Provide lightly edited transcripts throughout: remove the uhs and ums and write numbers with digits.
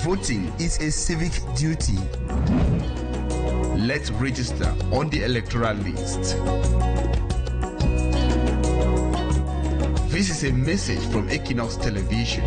Voting is a civic duty. Let's register on the electoral list. This is a message from Equinoxe Television.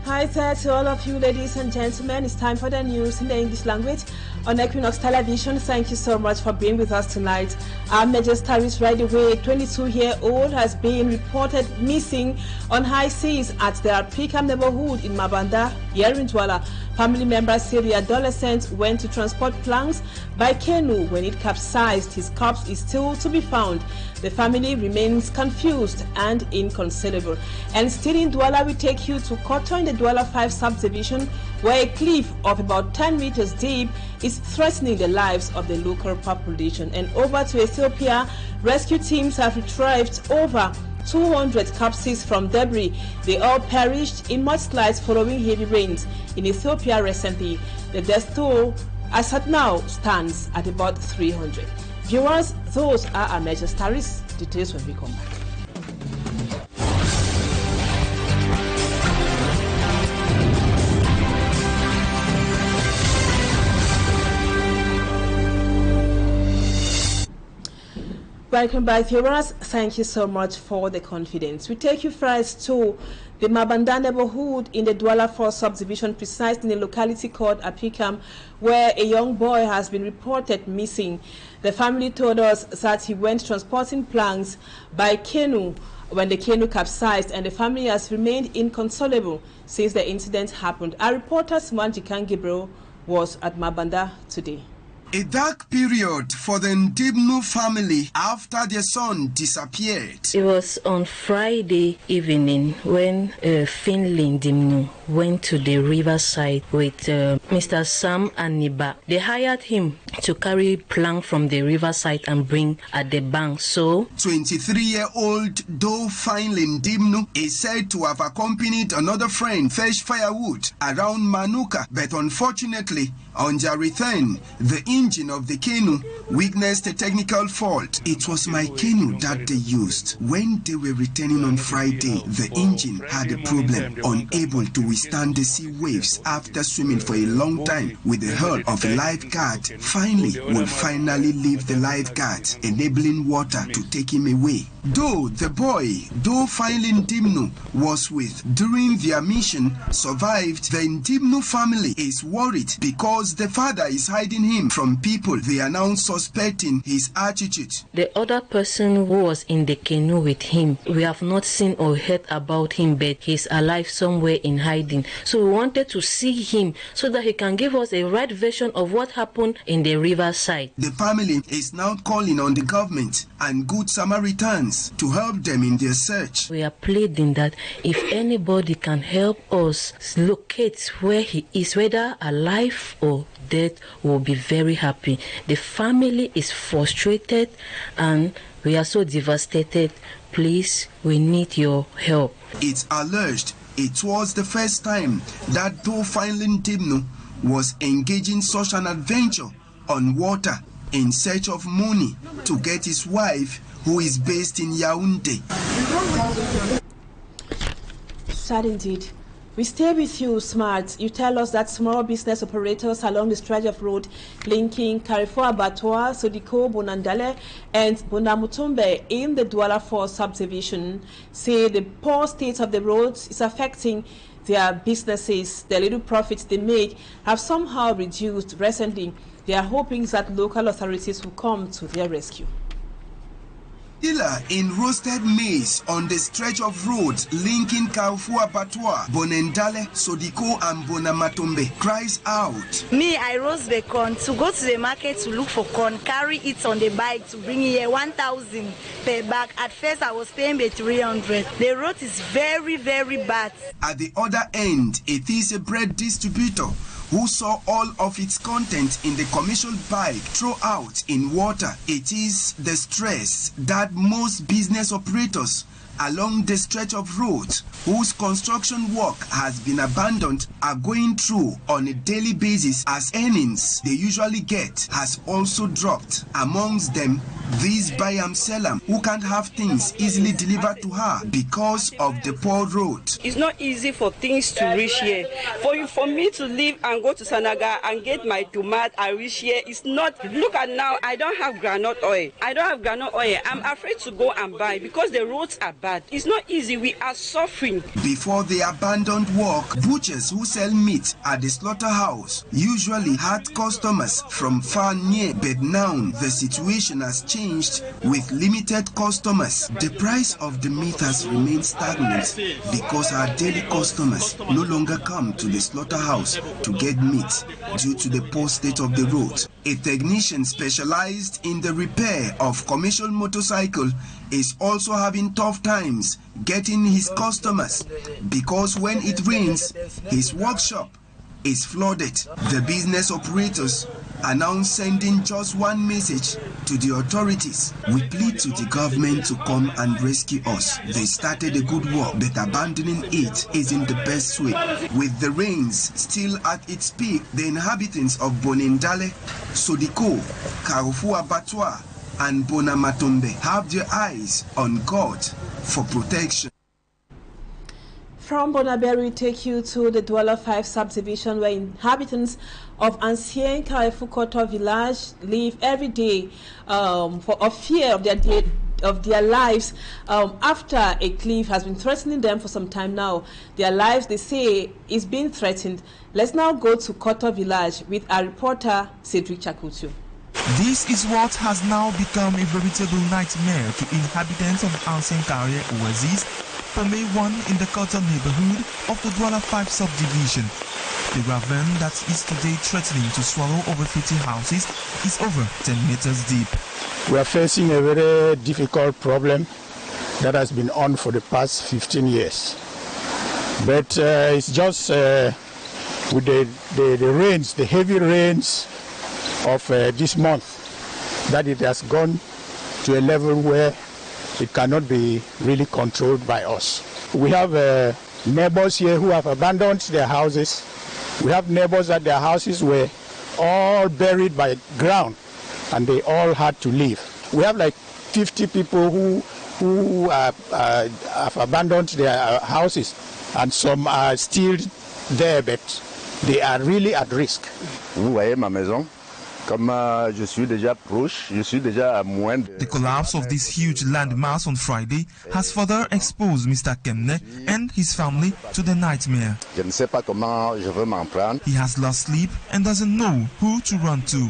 Hi there to all of you ladies and gentlemen. It's time for the news in the English language on Equinoxe Television. Thank you so much for being with us tonight. Our major story is right away. A 22-year-old has been reported missing on high seas at the Ethiopian neighborhood in Mabanda, here in Douala. Family members say the adolescent went to transport planks by canoe when it capsized. His corpse is still to be found. The family remains confused and inconsolable. And still in Douala, we take you to Koto in the Douala 5 subdivision, where a cliff of about 10 meters deep is threatening the lives of the local population. And over to Ethiopia, rescue teams have retrieved over 200 corpses from debris. They all perished in mudslides following heavy rains in Ethiopia recently. The death toll, as at now, stands at about 300. Viewers, those are our major stories. Details when we come back. Welcome back, viewers. Thank you so much for the confidence. We take you first to the Mabanda neighborhood in the Douala 4 subdivision, precisely in the locality called Apikam, where a young boy has been reported missing. The family told us that he went transporting planks by canoe when the canoe capsized, and the family has remained inconsolable since the incident happened. Our reporter Smanjikan Gabriel was at Mabanda today. A dark period for the Ndimnu family after their son disappeared. It was on Friday evening when Finley Ndimnu went to the riverside with Mr. Sam and Niba. They hired him to carry plank from the riverside and bring at the bank. So 23-year-old Do Finley Ndimnu is said to have accompanied another friend fetch firewood around Manuka, but unfortunately on their return, the engine of the canoe witnessed a technical fault. It was my canoe that they used. When they were returning on Friday, the engine had a problem, unable to withstand the sea waves after swimming for a long time with the help of a lifeguard. Finally, will finally leave the lifeguard, enabling water to take him away. Though the boy, Finley Ndimnu, was with during their mission, survived, the Ndimnu family is worried because the father is hiding him from people they are now suspecting his attitude. The other person who was in the canoe with him, we have not seen or heard about him, but he's alive somewhere in hiding. So we wanted to see him so that he can give us a right version of what happened in the riverside. The family is now calling on the government and Good Samaritans to help them in their search. We are pleading that if anybody can help us locate where he is, whether alive or dead, we'll be very happy. The family is frustrated and we are so devastated. Please, we need your help. It's alleged it was the first time that Do Finley Ndimnu was engaging such an adventure on water in search of money to get his wife, who is based in Yaoundé. Sad indeed. We stay with you, Smart. You tell us that small business operators along the stretch of road linking Carrefour Abattoir, Sodiko, Bonandale, and Bonamutumbe in the Douala 4 subdivision say the poor state of the roads is affecting their businesses. The little profits they make have somehow reduced recently. They are hoping that local authorities will come to their rescue. Dealer in roasted maize on the stretch of road linking Carrefour Abattoir, Bonendale, Sodiko and Bonamatombe cries out. Me, I roast the corn to go to the market to look for corn, carry it on the bike to bring here 1,000 per bag. At first I was paying 300. The road is very, very bad. At the other end, it is a bread distributor who saw all of its content in the commercial bike throw out in water. It is the stress that most business operators along the stretch of road whose construction work has been abandoned are going through on a daily basis, as earnings they usually get has also dropped. Amongst them, these Bayam Selam who can't have things easily delivered to her because of the poor road. It's not easy for things to reach here. For me to leave and go to Sanaga and get my tomato and reach here, it's not. Look at now, I don't have groundnut oil. I'm afraid to go and buy because the roads are bad. It's not easy. We are suffering. Before the abandoned work, butchers who sell meat at the slaughterhouse usually had customers from far near, but now the situation has changed with limited customers. The price of the meat has remained stagnant because our daily customers no longer come to the slaughterhouse to get meat due to the poor state of the road. A technician specialized in the repair of commercial motorcycle is also having tough times getting his customers because when it rains, his workshop is flooded. The business operators are now sending just one message to the authorities. We plead to the government to come and rescue us. They started a good work, but abandoning it isn't the best way. With the rains still at its peak, the inhabitants of Bonindale, Sodiko, Karufua Batwa, and Bonamatombe have their eyes on God for protection. From Bonaberi, we take you to the Douala 5 subdivision, where inhabitants of Ancien Karefukoto village live every day for fear of their lives after a cliff has been threatening them for some time now. Their lives, they say, is being threatened. Let's now go to Koto village with our reporter, Cedric Chakutu. This is what has now become a veritable nightmare to inhabitants of Ancien Carrier Oasis for May 1 in the Koto neighborhood of the Douala 5 subdivision. The ravine that is today threatening to swallow over 50 houses is over 10 meters deep. We are facing a very difficult problem that has been on for the past 15 years. But it's just with the rains, the heavy rains of this month, that it has gone to a level where it cannot be really controlled by us. We have neighbors here who have abandoned their houses. We have neighbors that their houses were all buried by ground and they all had to leave. We have like 50 people who have abandoned their houses, and some are still there, but they are really at risk. Vous voyez ma maison? Je suis déjà proche, je suis déjà à moins de... The collapse of this huge landmass on Friday has further exposed Mr. Kemne and his family to the nightmare. Je ne sais pas comment je veux m'en prendre. He has lost sleep and doesn't know who to run to.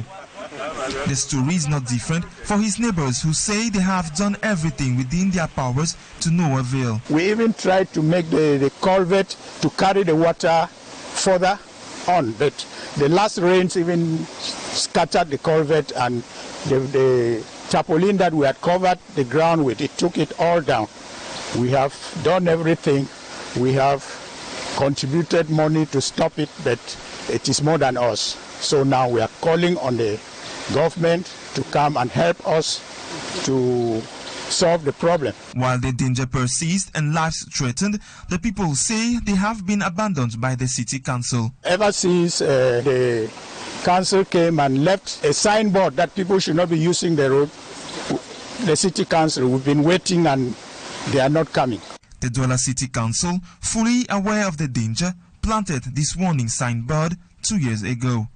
The story is not different for his neighbors, who say they have done everything within their powers to no avail. We even tried to make the culvert to carry the water further on, but the last rains even scattered the culvert, and the tarpaulin that we had covered the ground with, it took it all down. We have done everything. We have contributed money to stop it, but it is more than us. So now we are calling on the government to come and help us to solve the problem. While the danger persists and lives threatened, the people say they have been abandoned by the city council. Ever since the council came and left a signboard that people should not be using the road, the city council, we've been waiting and they are not coming. The Douala City Council, fully aware of the danger, planted this warning signboard 2 years ago.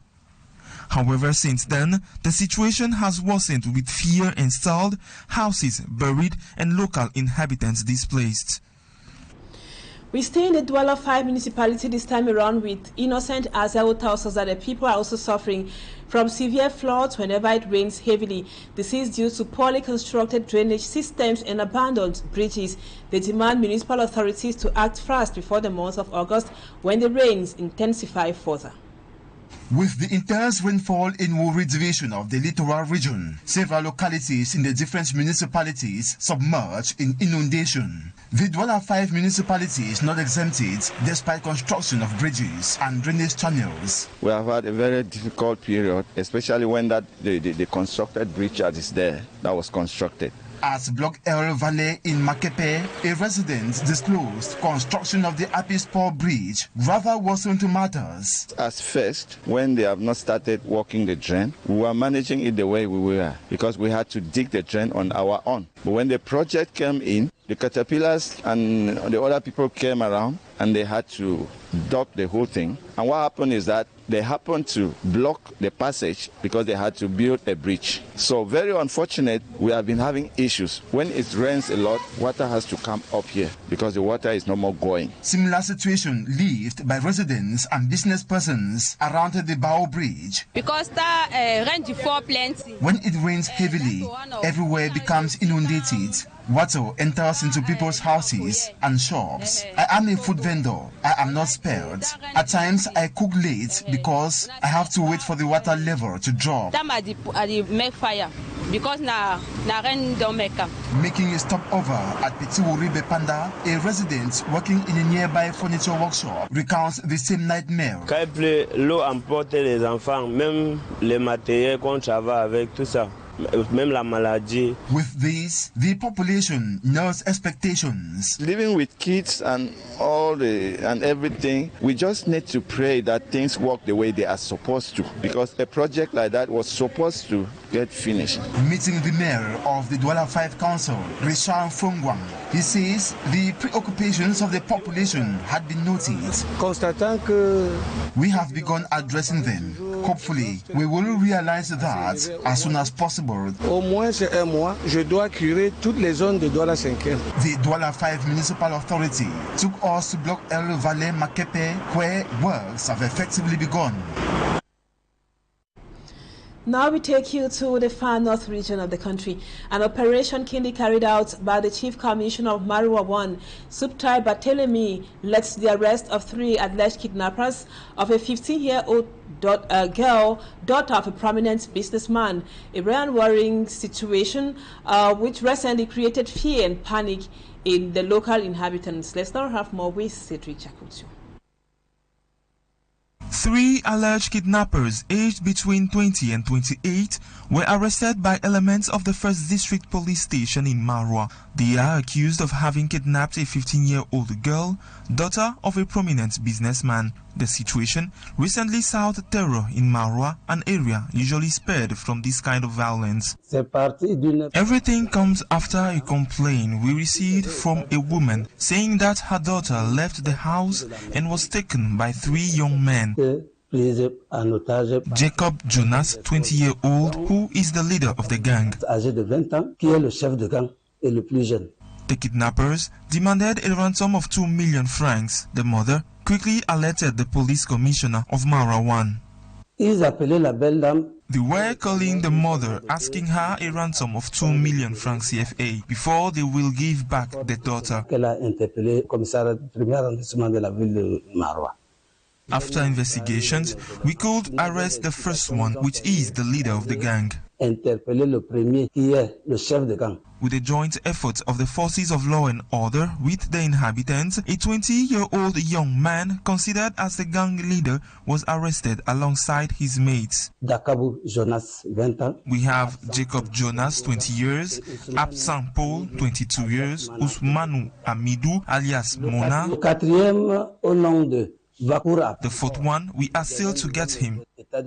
However, since then, the situation has worsened, with fear installed, houses buried, and local inhabitants displaced. We stay in the Douala 5 municipality this time around with Innocent Azia, who tells us that the people are also suffering from severe floods whenever it rains heavily. This is due to poorly constructed drainage systems and abandoned bridges. They demand municipal authorities to act fast before the month of August, when the rains intensify further. With the intense rainfall in Wuri division of the littoral region, several localities in the different municipalities submerged in inundation. The Douala 5 municipality is not exempted despite construction of bridges and drainage channels. We have had a very difficult period, especially when the constructed bridge that is there, that was constructed. At Block L Valley in Makepe, a resident disclosed construction of the Apispor Bridge rather worsened matters. As first, when they have not started working the drain, we were managing it the way we were because we had to dig the drain on our own. But when the project came in, the caterpillars and the other people came around and they had to dock the whole thing. And what happened is that they happened to block the passage because they had to build a bridge. So very unfortunate, we have been having issues. When it rains a lot, water has to come up here because the water is no more going. Similar situation lived by residents and business persons around the Bao Bridge. Because the rain fall plenty. When it rains heavily, everywhere becomes inundated. Water enters into people's houses and shops. I am a food vendor. I am not spared. At times I cook late because I have to wait for the water level to drop. Make fire because na rain don't make up. Making a stopover at Petiwuribe Panda, a resident working in a nearby furniture workshop recounts the same nightmare. Quand il pleut, l'eau emporte les enfants, même les matériels qu'on travaille avec, tout ça. Même la maladie. With this, the population knows expectations. Living with kids and everything, we just need to pray that things work the way they are supposed to, because a project like that was supposed to get finished. Meeting the mayor of the Douala 5 Council, Richard Fongwang, he says the preoccupations of the population had been noticed. We have begun addressing them. Hopefully, we will realize that as soon as possible. Au moins c'est un mois, je dois curer toutes les zones de Douala 5e. The Douala 5 Municipal Authority took us to Block L Valley Makepe, where works have effectively begun. Now we take you to the far north region of the country. An operation keenly carried out by the Chief Commissioner of Marua 1, Subtai Barthelemy, led to the arrest of 3 alleged kidnappers of a 15-year-old girl, daughter of a prominent businessman. A very worrying situation which recently created fear and panic in the local inhabitants. Let's now have more with Cedric Chakutu. 3 alleged kidnappers aged between 20 and 28 were arrested by elements of the 1st District Police Station in Marua. They are accused of having kidnapped a 15-year-old girl, daughter of a prominent businessman. The situation recently soured terror in Marua, an area usually spared from this kind of violence. Everything comes after a complaint we received from a woman saying that her daughter left the house and was taken by 3 young men. Jacob Jonas, 20-year-old, who is the leader of the gang. The kidnappers demanded a ransom of 2 million francs. The mother quickly alerted the police commissioner of Mara 1. They were calling the mother, asking her a ransom of 2 million francs CFA before they will give back the daughter. After investigations, we could arrest the first one, which is the leader of the gang. With the joint efforts of the forces of law and order with the inhabitants, a 20-year-old young man considered as the gang leader was arrested alongside his mates. We have Jacob Jonas, 20 years, Absent Paul, 22 years, Ousmanu Amidou, alias Mona. The 4th one, we are still to get him. And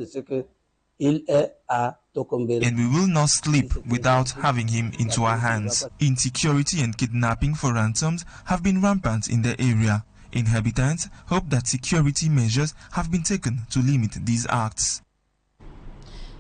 we will not sleep without having him into our hands. Insecurity and kidnapping for ransoms have been rampant in the area. Inhabitants hope that security measures have been taken to limit these acts.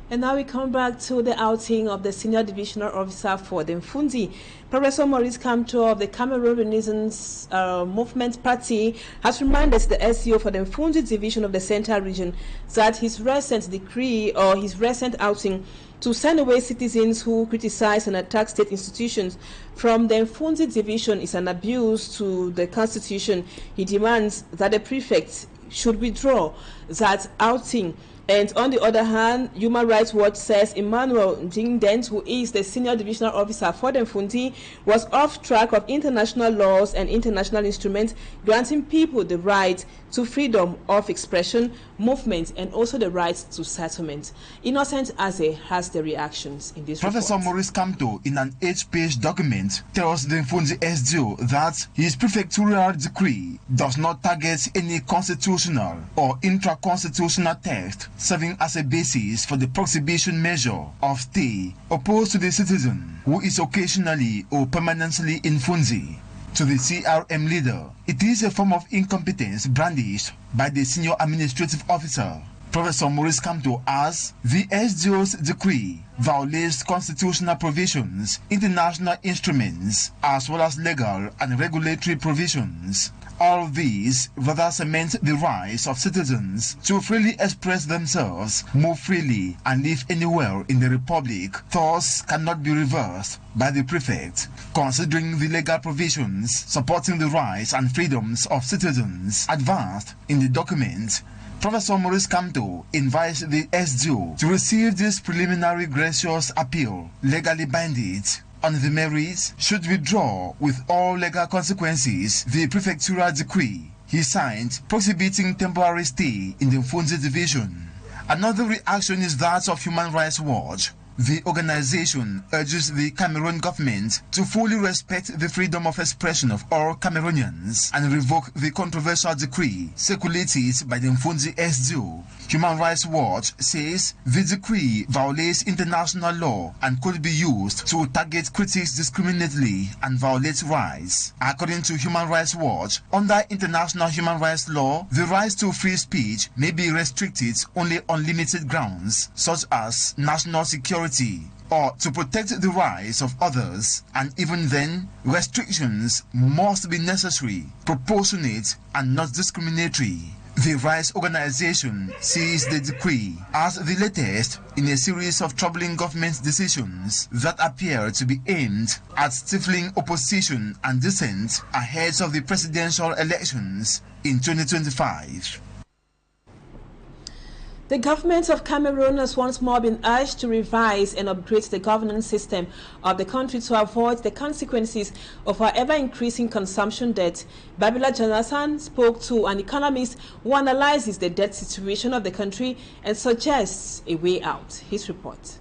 And now we come back to the outing of the Senior Divisional Officer for the Mfundi. Professor Maurice Kamto of the Cameroon Renaissance Movement Party has reminded the SEO for the Mfundi Division of the Central Region that his recent decree or his recent outing to send away citizens who criticize and attack state institutions from the Mfundi Division is an abuse to the Constitution. He demands that the prefect should withdraw that outing And on the other hand, Human Rights Watch says Emmanuel Njingdent, who is the senior divisional officer for the Mfundi, was off track of international laws and international instruments granting people the right to freedom of expression, movement, and also the right to settlement. Innocent Aze has the reactions in this Professor report. Maurice Kamto, in an 8-page document, tells the Mfundi SDO that his prefectural decree does not target any constitutional or intra-constitutional text serving as a basis for the prohibition measure of stay opposed to the citizen who is occasionally or permanently in Mfundi. To the CRM leader, it is a form of incompetence brandished by the senior administrative officer. Professor Maurice Kamto adds the SDO's decree violates constitutional provisions, international instruments, as well as legal and regulatory provisions. All these rather cement the rights of citizens to freely express themselves, move freely, and live anywhere in the Republic, thus cannot be reversed by the prefect. Considering the legal provisions supporting the rights and freedoms of citizens advanced in the document, Professor Maurice Kamto invites the SDO to receive this preliminary gracious appeal, legally binding, on the merits, should withdraw with all legal consequences the prefectural decree he signed prohibiting temporary stay in the Mfundi division. Another reaction is that of Human Rights Watch. The organization urges the Cameroon government to fully respect the freedom of expression of all Cameroonians and revoke the controversial decree circulated by the Mfundi SDO. Human Rights Watch says the decree violates international law and could be used to target critics discriminately and violate rights. According to Human Rights Watch, under international human rights law, the right to free speech may be restricted only on limited grounds, such as national security or to protect the rights of others, and even then, restrictions must be necessary, proportionate, and not discriminatory. The rights organization sees the decree as the latest in a series of troubling government decisions that appear to be aimed at stifling opposition and dissent ahead of the presidential elections in 2025. The government of Cameroon has once more been urged to revise and upgrade the governance system of the country to avoid the consequences of our ever-increasing consumption debt. Babila Jonathan spoke to an economist who analyzes the debt situation of the country and suggests a way out. His report.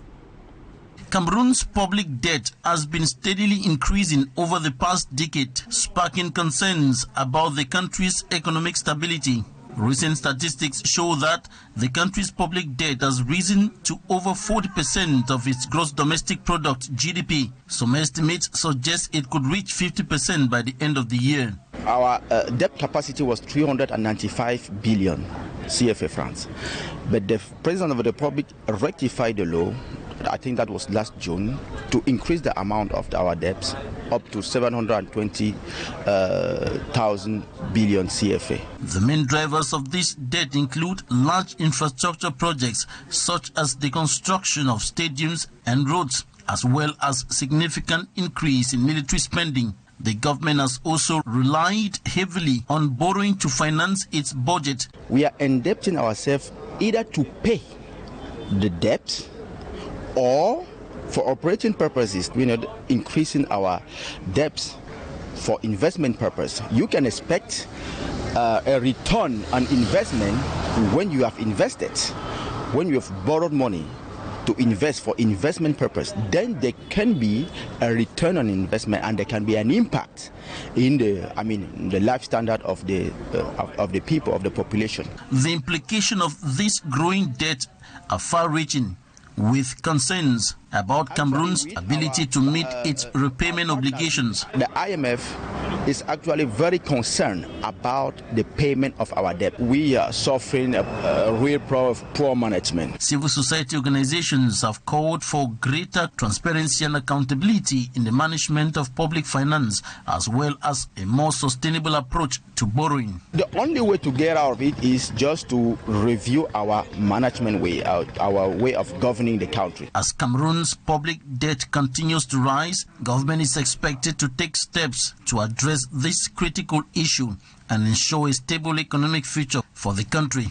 Cameroon's public debt has been steadily increasing over the past decade, sparking concerns about the country's economic stability. Recent statistics show that the country's public debt has risen to over 40% of its gross domestic product, GDP. Some estimates suggest it could reach 50% by the end of the year. Our debt capacity was 395 billion CFA francs. But the President of the Republic rectified the law, I think that was last June, to increase the amount of our debts up to 720,000 billion CFA. The main drivers of this debt include large infrastructure projects such as the construction of stadiums and roads, as well as significant increase in military spending. The government has also relied heavily on borrowing to finance its budget. We are indebting ourselves either to pay the debt or for operating purposes, increasing our debts for investment purpose. You can expect a return on investment when you have invested. When you have borrowed money to invest for investment purpose, then there can be a return on investment and there can be an impact in the life standard of the people, of the population. The implication of this growing debt are far-reaching, with concerns about Cameroon's ability to meet its repayment obligations. The IMF is actually very concerned about the payment of our debt. We are suffering a real poor management. Civil society organizations have called for greater transparency and accountability in the management of public finance, as well as a more sustainable approach to borrowing. The only way to get out of it is just to review our management way, our way of governing the country. As Cameroon's public debt continues to rise, government is expected to take steps to address this critical issue and ensure a stable economic future for the country.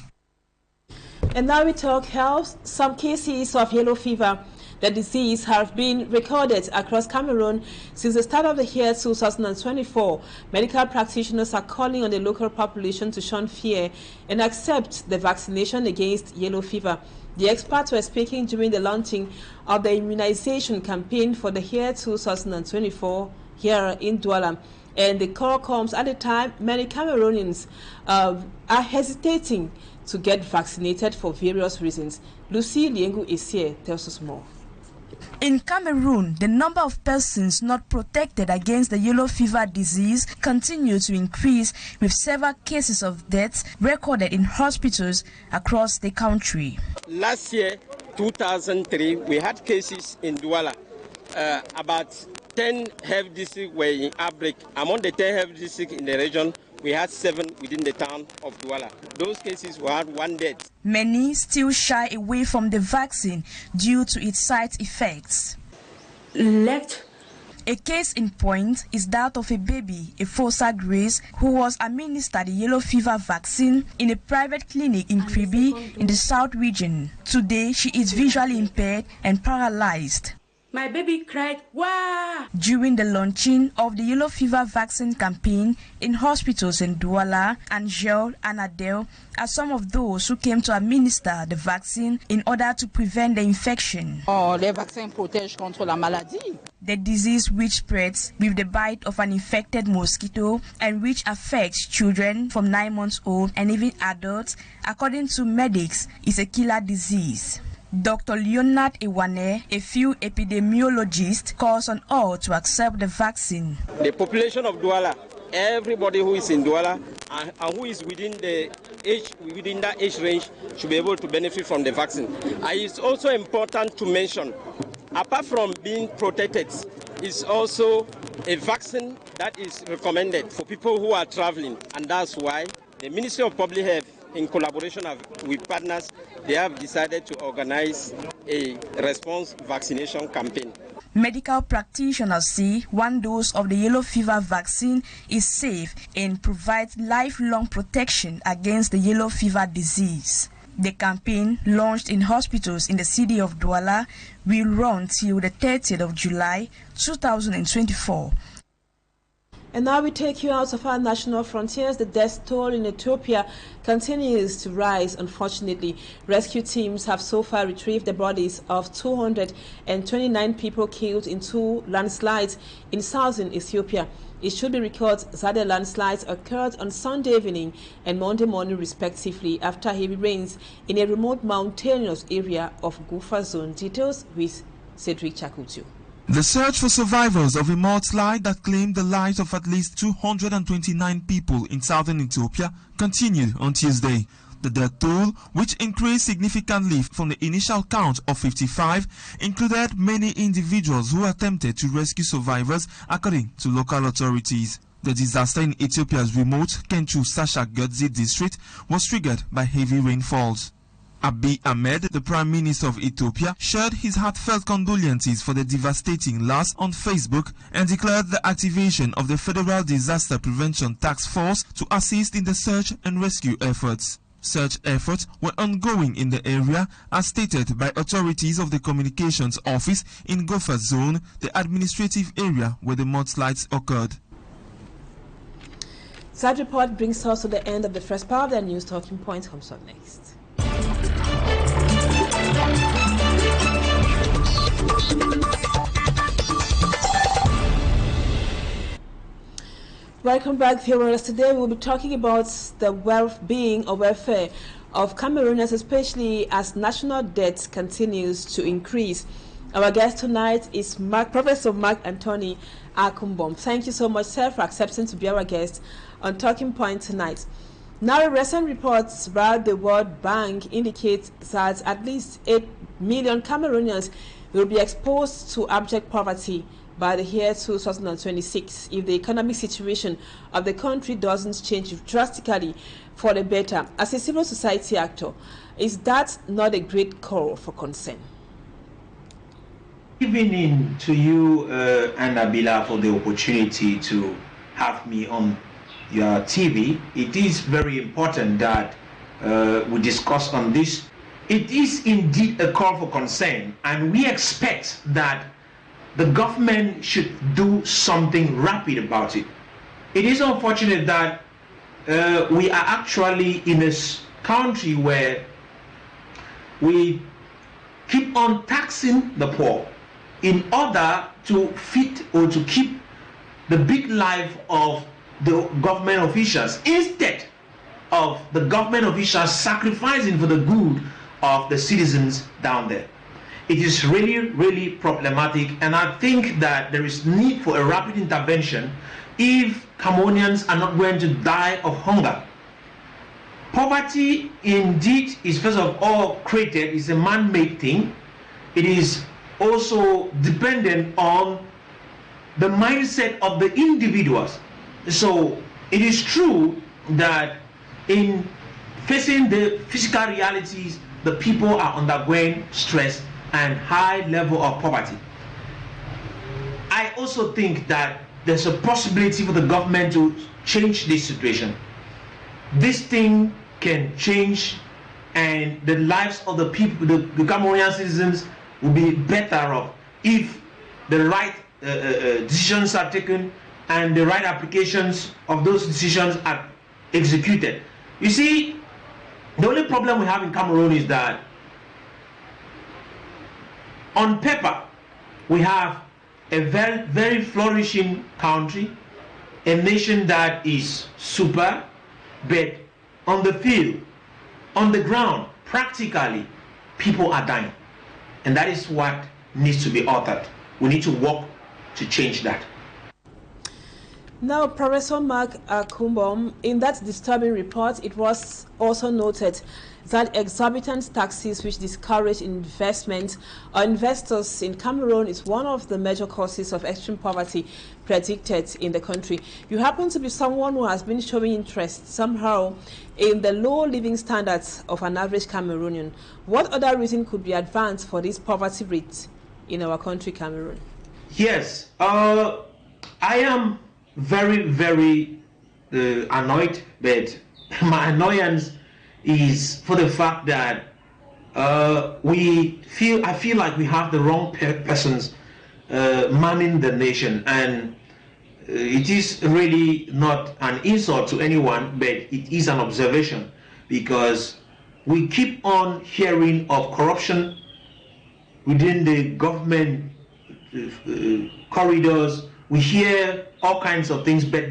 And now we talk health. Some cases of yellow fever, the disease, have been recorded across Cameroon since the start of the year 2024. Medical practitioners are calling on the local population to shun fear and accept the vaccination against yellow fever. The experts were speaking during the launching of the immunization campaign for the year 2024 here in Douala. And the call comes at a time many Cameroonians are hesitating to get vaccinated for various reasons. Lucy Liengu Esie tells us more. In Cameroon, the number of persons not protected against the yellow fever disease continues to increase, with several cases of deaths recorded in hospitals across the country. Last year, 2003, we had cases in Douala. About 10 health districts were in outbreak. Among the 10 health districts in the region, we had 7 within the town of Douala. Those cases we had 1 death. Many still shy away from the vaccine due to its side effects. A case in point is that of a baby, Efosa Grace, who was administered the yellow fever vaccine in a private clinic in Kribi in the South region. Today, she is visually impaired and paralyzed. My baby cried, "Wah!" During the launching of the yellow fever vaccine campaign in hospitals in Douala, Angel and Adele are some of those who came to administer the vaccine in order to prevent the infection. Les vaccins protègent contre la maladie. The disease, which spreads with the bite of an infected mosquito and which affects children from 9 months old and even adults, according to medics, is a killer disease. Dr. Leonard Iwane, a field epidemiologist, calls on all to accept the vaccine. The population of Douala, everybody who is in Douala and who is within that age range should be able to benefit from the vaccine. It's also important to mention, apart from being protected, it's also a vaccine that is recommended for people who are traveling, and that's why the Ministry of Public Health, in collaboration with partners, they have decided to organize a response vaccination campaign. Medical practitioners say 1 dose of the yellow fever vaccine is safe and provides lifelong protection against the yellow fever disease. The campaign, launched in hospitals in the city of Douala, will run till the 30th of July 2024. And now we take you out of our national frontiers. The death toll in Ethiopia continues to rise, unfortunately. Rescue teams have so far retrieved the bodies of 229 people killed in 2 landslides in southern Ethiopia. It should be recorded that the landslides occurred on Sunday evening and Monday morning respectively after heavy rains in a remote mountainous area of Gufa zone. Details with Cedric Chakutu. The search for survivors of a mudslide that claimed the lives of at least 229 people in southern Ethiopia continued on Tuesday. The death toll, which increased significantly from the initial count of 55, included many individuals who attempted to rescue survivors, according to local authorities. The disaster in Ethiopia's remote Kenchu Sasha Godzi district was triggered by heavy rainfalls. Abiy Ahmed, the Prime Minister of Ethiopia, shared his heartfelt condolences for the devastating loss on Facebook and declared the activation of the Federal Disaster Prevention Task Force to assist in the search and rescue efforts. Search efforts were ongoing in the area, as stated by authorities of the Communications Office in Gofa Zone, the administrative area where the mudslides occurred. That report brings us to the end of the first part of the news. Talking Point comes up next. Welcome back, viewers. Today we'll be talking about the well-being or welfare of Cameroonians, especially as national debt continues to increase. Our guest tonight is Professor Mark Anthony Akumbom. Thank you so much, sir, for accepting to be our guest on Talking Point tonight. Now, recent reports by the World Bank indicate that at least 8 million Cameroonians will be exposed to abject poverty by the year 2026 if the economic situation of the country doesn't change drastically for the better. As a civil society actor, is that not a great call for concern? Good evening to you and Nabila for the opportunity to have me on your TV. It is very important that we discuss on this it is indeed a call for concern, and we expect that the government should do something rapid about it. It is unfortunate that we are actually in a country where we keep on taxing the poor in order to fit or to keep the big life of the government officials, instead of the government officials sacrificing for the good of the citizens down there. It is really, really problematic, and I think that there is need for a rapid intervention if Cameroonians are not going to die of hunger. Poverty indeed is first of all created, is a man-made thing. It is also dependent on the mindset of the individuals. So it is true that in facing the physical realities, the people are undergoing stress and high level of poverty. I also think that there's a possibility for the government to change this situation. This thing can change, and the lives of the people, the Cameroonian citizens, will be better off if the right decisions are taken and the right applications of those decisions are executed. You see, the only problem we have in Cameroon is that on paper we have a very, very flourishing country, a nation that is super, but on the field, on the ground, practically, people are dying. And that is what needs to be altered. We need to work to change that. Now, Professor Mark Kumbom, in that disturbing report, it was also noted that exorbitant taxes which discourage investment or investors in Cameroon is one of the major causes of extreme poverty predicted in the country. You happen to be someone who has been showing interest somehow in the low living standards of an average Cameroonian. What other reason could be advanced for this poverty rate in our country, Cameroon? Yes, I am very, very annoyed, but my annoyance is for the fact that I feel like we have the wrong persons manning the nation, and it is really not an insult to anyone, but it is an observation, because we keep on hearing of corruption within the government corridors. We hear all kinds of things, but